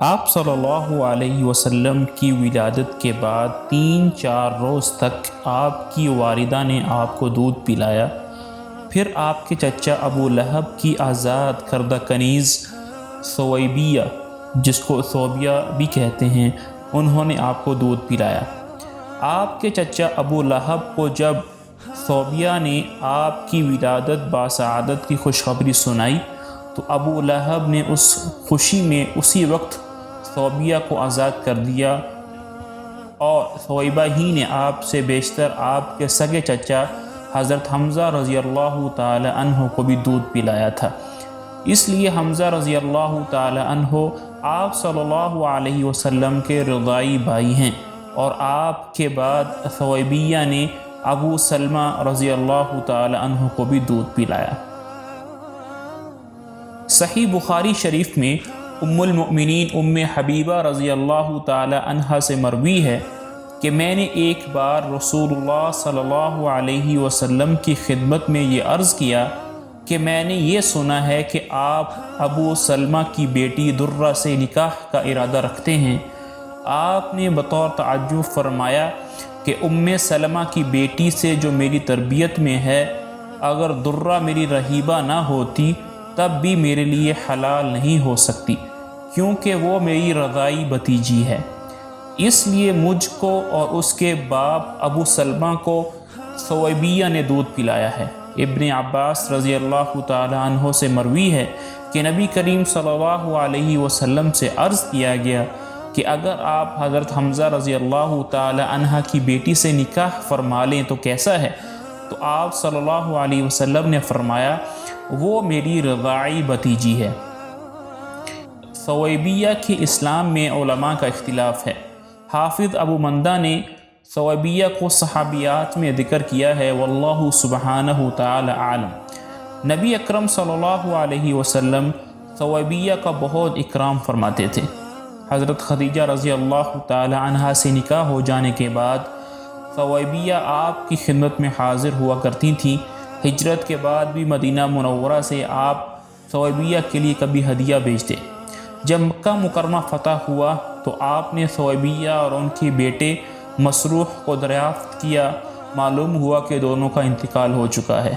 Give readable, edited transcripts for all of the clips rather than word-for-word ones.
آپ صلی اللہ علیہ وسلم کی ولادت کے بعد 3-4 روز تک آپ کی والدہ نے آپ کو دودھ پلایا۔ پھر آپ کے چچا ابو لہب کی آزاد کردہ کنیز ثویبیہ، جس کو ثوبیہ بھی کہتے ہیں، انہوں نے آپ کو دودھ پلایا۔ آپ کے چچا ابو لہب کو جب ثوبیہ نے آپ کی ولادت باسعادت کی خوشخبری سنائی تو ابو لہب نے اس خوشی میں اسی وقت ثوبیہ کو آزاد کر دیا، اور ثویبہ ہی نے آپ سے بیشتر آپ کے سگے چچا حضرت حمزہ رضی اللہ تعالی عنہ کو بھی دودھ پلایا تھا۔ اس لیے حمزہ رضی اللہ تعالی عنہ آپ صلی اللہ علیہ وسلم کے رضاعی بھائی ہیں، اور آپ کے بعد ثویبیہ نے ابو سلمہ رضی اللہ تعالی عنہ کو بھی دودھ پلایا۔ صحیح بخاری شریف میں ام المؤمنین ام حبیبہ رضی اللہ تعالی عنہا سے مروی ہے کہ میں نے ایک بار رسول اللہ صلی اللہ علیہ وسلم کی خدمت میں یہ عرض کیا کہ میں نے یہ سنا ہے کہ آپ ابو سلمہ کی بیٹی درہ سے نکاح کا ارادہ رکھتے ہیں۔ آپ نے بطور تعجب فرمایا کہ ام سلمہ کی بیٹی سے جو میری تربیت میں ہے، اگر درہ میری رہیبہ نہ ہوتی تب بھی میرے لیے حلال نہیں ہو سکتی، کیونکہ وہ میری رضاعی بھتیجی ہے۔ اس لیے مجھ کو اور اس کے باپ ابو سلمہ کو ثویبیہ نے دودھ پلایا ہے۔ ابن عباس رضی اللہ تعالی عنہ سے مروی ہے کہ نبی کریم صلی اللہ علیہ وسلم سے عرض کیا گیا کہ اگر آپ حضرت حمزہ رضی اللہ تعالی عنہ کی بیٹی سے نکاح فرما لیں تو کیسا ہے؟ تو آپ صلی اللہ علیہ وسلم نے فرمایا وہ میری رضاعی بھتیجی ہے۔ ثویبیہ کی اسلام میں علماء کا اختلاف ہے۔ حافظ ابو مندہ نے ثویبیہ کو صحابیات میں ذکر کیا ہے، واللہ سبحانہ تعالی عالم۔ نبی اکرم صلی اللہ علیہ وسلم ثویبیہ کا بہت اکرام فرماتے تھے۔ حضرت خدیجہ رضی اللہ تعالی عنہا سے نکاح ہو جانے کے بعد ثویبیہ آپ کی خدمت میں حاضر ہوا کرتی تھیں۔ ہجرت کے بعد بھی مدینہ منورہ سے آپ ثویبیہ کے لیے کبھی ہدیہ بھیجتے۔ جب مکہ مکرمہ فتح ہوا تو آپ نے ثویبیہ اور ان کے بیٹے مسروح کو دریافت کیا۔ معلوم ہوا کہ دونوں کا انتقال ہو چکا ہے۔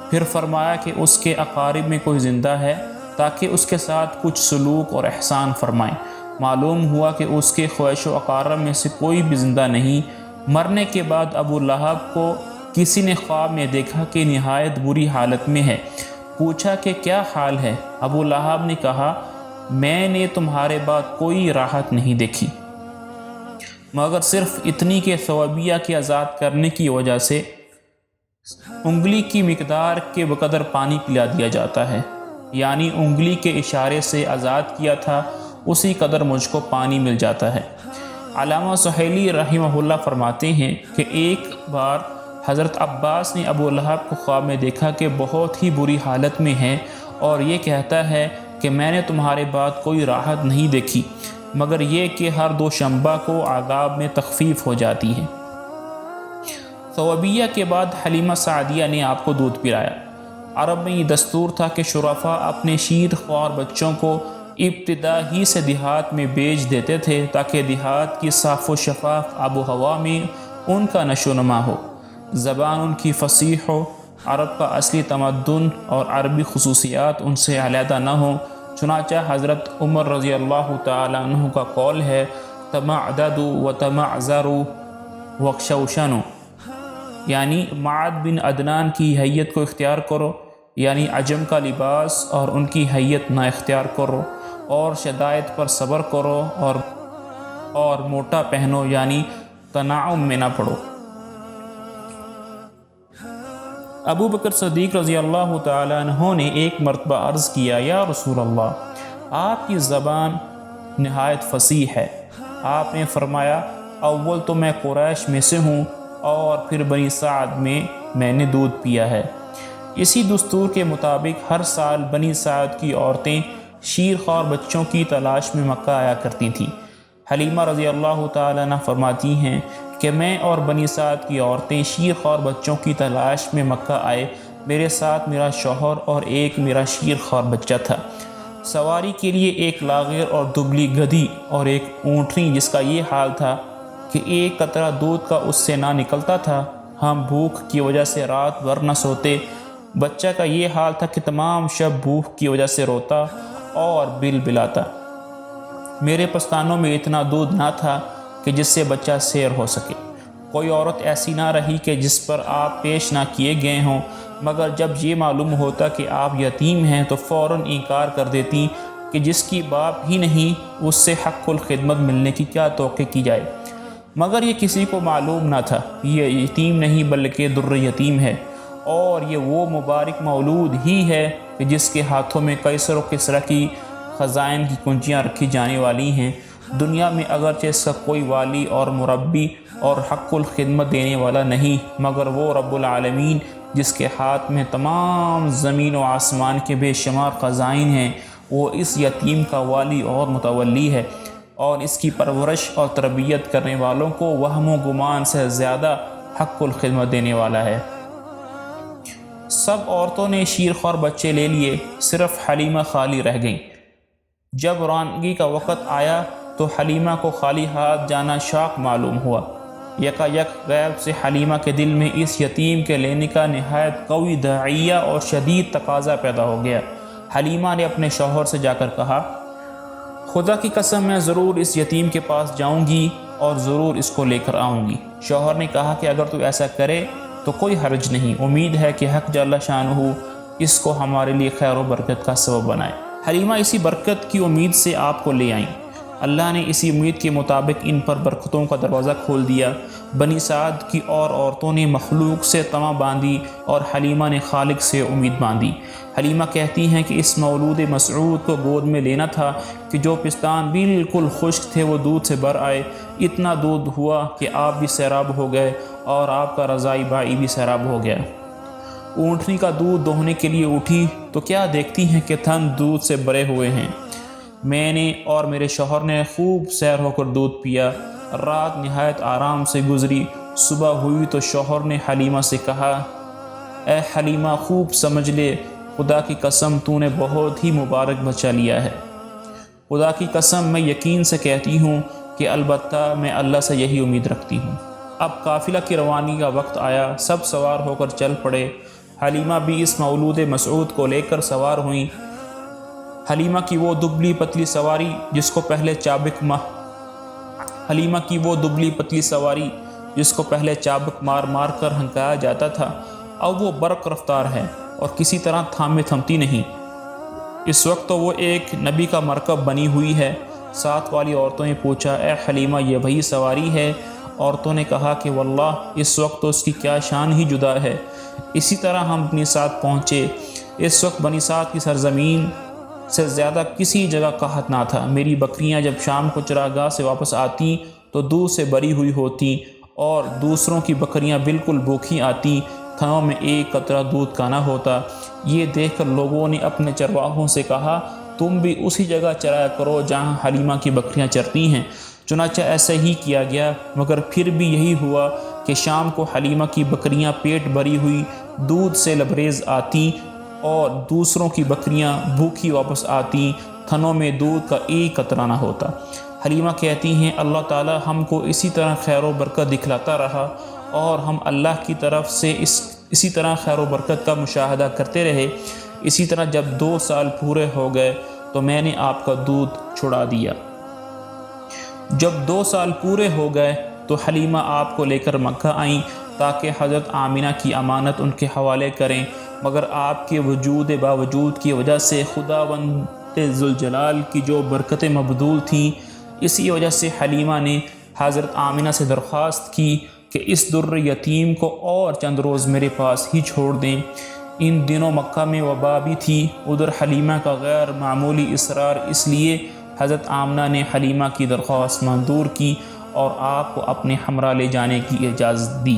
پھر فرمایا کہ اس کے اقارب میں کوئی زندہ ہے تاکہ اس کے ساتھ کچھ سلوک اور احسان فرمائیں۔ معلوم ہوا کہ اس کے خویش و اقارب میں سے کوئی بھی زندہ نہیں۔ مرنے کے بعد ابو لہب کو کسی نے خواب میں دیکھا کہ نہایت بری حالت میں ہے۔ پوچھا کہ کیا حال ہے؟ ابو لہب نے کہا میں نے تمہارے بعد کوئی راحت نہیں دیکھی مگر صرف اتنی کہ ثویبیہ کے آزاد کرنے کی وجہ سے انگلی کی مقدار کے بقدر پانی پلا دیا جاتا ہے، یعنی انگلی کے اشارے سے آزاد کیا تھا اسی قدر مجھ کو پانی مل جاتا ہے۔ علامہ سہیلی رحمہ اللہ فرماتے ہیں کہ ایک بار حضرت عباس نے ابو لہب کو خواب میں دیکھا کہ بہت ہی بری حالت میں ہے اور یہ کہتا ہے کہ میں نے تمہارے بعد کوئی راحت نہیں دیکھی مگر یہ کہ ہر دوشنبہ کو عذاب میں تخفیف ہو جاتی ہے۔ ثویبیہ کے بعد حلیمہ سعدیہ نے آپ کو دودھ پلایا۔ عرب میں یہ دستور تھا کہ شرفاء اپنے شیر خوار بچوں کو ابتدا ہی سے دیہات میں بیچ دیتے تھے تاکہ دیہات کی صاف و شفاف آب و ہوا میں ان کا نشو و نما ہو، زبان ان کی فصیح ہو، عرب کا اصلی تمدن اور عربی خصوصیات ان سے علیحدہ نہ ہوں۔ چنانچہ حضرت عمر رضی اللہ تعالی عنہ کا قول ہے تمعددوا وتمعزروا واخشوشنوا، یعنی معد بن عدنان کی حیت کو اختیار کرو، یعنی عجم کا لباس اور ان کی حیت نہ اختیار کرو، اور شدائد پر صبر کرو، اور موٹا پہنو، یعنی تنعم میں نہ پڑو۔ ابو بکر صدیق رضی اللہ تعالی عنہ نے ایک مرتبہ عرض کیا یا رسول اللہ، آپ کی زبان نہایت فصیح ہے۔ آپ نے فرمایا اول تو میں قریش میں سے ہوں اور پھر بنی سعد میں نے دودھ پیا ہے۔ اسی دستور کے مطابق ہر سال بنی سعد کی عورتیں شیرخوار بچوں کی تلاش میں مکہ آیا کرتی تھیں۔ حلیمہ رضی اللہ تعالیٰ عنہ فرماتی ہیں کہ میں اور بنی سعد کی عورتیں شیرخوار بچوں کی تلاش میں مکہ آئے۔ میرے ساتھ میرا شوہر اور ایک میرا شیرخوار بچہ تھا۔ سواری کے لیے ایک لاغر اور دبلی گدھی اور ایک اونٹنی جس کا یہ حال تھا کہ ایک قطرہ دودھ کا اس سے نہ نکلتا تھا۔ ہم بھوک کی وجہ سے رات بھر نہ سوتے۔ بچہ کا یہ حال تھا کہ تمام شب بھوک کی وجہ سے روتا اور بل بلاتا۔ میرے پستانوں میں اتنا دودھ نہ تھا کہ جس سے بچہ سیر ہو سکے۔ کوئی عورت ایسی نہ رہی کہ جس پر آپ پیش نہ کیے گئے ہوں، مگر جب یہ معلوم ہوتا کہ آپ یتیم ہیں تو فوراً انکار کر دیتی کہ جس کی باپ ہی نہیں اس سے حق الخدمت ملنے کی کیا توقع کی جائے۔ مگر یہ کسی کو معلوم نہ تھا، یہ یتیم نہیں بلکہ در یتیم ہے، اور یہ وہ مبارک مولود ہی ہے کہ جس کے ہاتھوں میں قیصر و کسریٰ کی خزائن کی کنجیاں رکھی جانے والی ہیں۔ دنیا میں اگرچہ اس کا کوئی والی اور مربی اور حق الخدمت دینے والا نہیں، مگر وہ رب العالمین جس کے ہاتھ میں تمام زمین و آسمان کے بے شمار خزائن ہیں، وہ اس یتیم کا والی اور متولی ہے، اور اس کی پرورش اور تربیت کرنے والوں کو وہم و گمان سے زیادہ حق الخدمت دینے والا ہے۔ سب عورتوں نے شیرخوار بچے لے لیے، صرف حلیمہ خالی رہ گئیں۔ جب روانگی کا وقت آیا تو حلیمہ کو خالی ہاتھ جانا شاق معلوم ہوا۔ یکا یک غیب سے حلیمہ کے دل میں اس یتیم کے لینے کا نہایت قوی داعیہ اور شدید تقاضا پیدا ہو گیا۔ حلیمہ نے اپنے شوہر سے جا کر کہا، خدا کی قسم میں ضرور اس یتیم کے پاس جاؤں گی اور ضرور اس کو لے کر آؤں گی۔ شوہر نے کہا کہ اگر تو ایسا کرے تو کوئی حرج نہیں، امید ہے کہ حق جل شانہ اس کو ہمارے لیے خیر و برکت کا سبب بنائے۔ حلیمہ اسی برکت کی امید سے آپ کو لے آئیں۔ اللہ نے اسی امید کے مطابق ان پر برکتوں کا دروازہ کھول دیا۔ بنی سعد کی اور عورتوں نے مخلوق سے طمع باندھی اور حلیمہ نے خالق سے امید باندھی۔ حلیمہ کہتی ہیں کہ اس مولود مسعود کو گود میں لینا تھا کہ جو پستان بالکل خشک تھے وہ دودھ سے بھر آئے۔ اتنا دودھ ہوا کہ آپ بھی سیراب ہو گئے اور آپ کا رضائی بھائی بھی سیراب ہو گیا۔ اونٹنی کا دودھ دوہنے کے لیے اٹھی تو کیا دیکھتی ہیں کہ تھن دودھ سے بھرے ہوئے ہیں۔ میں نے اور میرے شوہر نے خوب سیر ہو کر دودھ پیا۔ رات نہایت آرام سے گزری۔ صبح ہوئی تو شوہر نے حلیمہ سے کہا، اے حلیمہ خوب سمجھ لے، خدا کی قسم تو نے بہت ہی مبارک بچہ لیا ہے۔ خدا کی قسم میں یقین سے کہتی ہوں کہ البتہ میں اللہ سے یہی امید رکھتی ہوں۔ اب قافلہ کی روانی کا وقت آیا، سب سوار ہو کر چل پڑے۔ حلیمہ بھی اس مولود مسعود کو لے کر سوار ہوئیں۔ حلیمہ کی وہ دبلی پتلی سواری جس کو پہلے چابک مار مار کر ہنکایا جاتا تھا، اب وہ برق رفتار ہے اور کسی طرح تھمتی نہیں۔ اس وقت تو وہ ایک نبی کا مرکب بنی ہوئی ہے۔ ساتھ والی عورتوں نے پوچھا، اے حلیمہ یہ وہی سواری ہے؟ عورتوں نے کہا کہ واللہ اس وقت تو اس کی کیا شان ہی جدا ہے۔ اسی طرح ہم بنی سعد پہنچے۔ اس وقت بنی سعد کی سرزمین سے زیادہ کسی جگہ قحط نہ تھا۔ میری بکریاں جب شام کو چراگاہ سے واپس آتیں تو دودھ سے بری ہوئی ہوتیں اور دوسروں کی بکریاں بالکل بھوکھی آتیں، تھنوں میں ایک قطرہ دودھ کا نہ ہوتا۔ یہ دیکھ کر لوگوں نے اپنے چرواہوں سے کہا، تم بھی اسی جگہ چرایا کرو جہاں حلیمہ کی بکریاں چرتی ہیں۔ چنانچہ ایسا ہی کیا گیا، مگر پھر بھی یہی ہوا کہ شام کو حلیمہ کی بکریاں پیٹ بھری ہوئی دودھ سے لبریز آتیں اور دوسروں کی بکریاں بھوکھی واپس آتیں، تھنوں میں دودھ کا ایک قطرہ نہ ہوتا۔ حلیمہ کہتی ہیں، اللہ تعالی ہم کو اسی طرح خیر و برکت دکھلاتا رہا اور ہم اللہ کی طرف سے اسی طرح خیر و برکت کا مشاہدہ کرتے رہے۔ اسی طرح جب 2 سال پورے ہو گئے تو میں نے آپ کا دودھ چھڑا دیا۔ جب 2 سال پورے ہو گئے تو حلیمہ آپ کو لے کر مکہ آئیں تاکہ حضرت آمینہ کی امانت ان کے حوالے کریں، مگر آپ کے باوجود کی وجہ سے خداوند ذوالجلال کی جو برکتیں مبذول تھیں، اسی وجہ سے حلیمہ نے حضرت آمینہ سے درخواست کی کہ اس در یتیم کو اور چند روز میرے پاس ہی چھوڑ دیں۔ ان دنوں مکہ میں وبا بھی تھی۔ ادھر حلیمہ کا غیر معمولی اصرار، اس لیے حضرت آمنہ نے حلیمہ کی درخواست منظور کی اور آپ کو اپنے ہمراہ لے جانے کی اجازت دی۔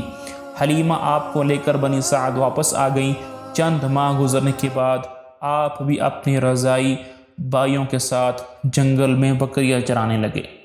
حلیمہ آپ کو لے کر بنی سعد واپس آ گئیں۔ چند ماہ گزرنے کے بعد آپ بھی اپنے رضائی بھائیوں کے ساتھ جنگل میں بکریاں چرانے لگے۔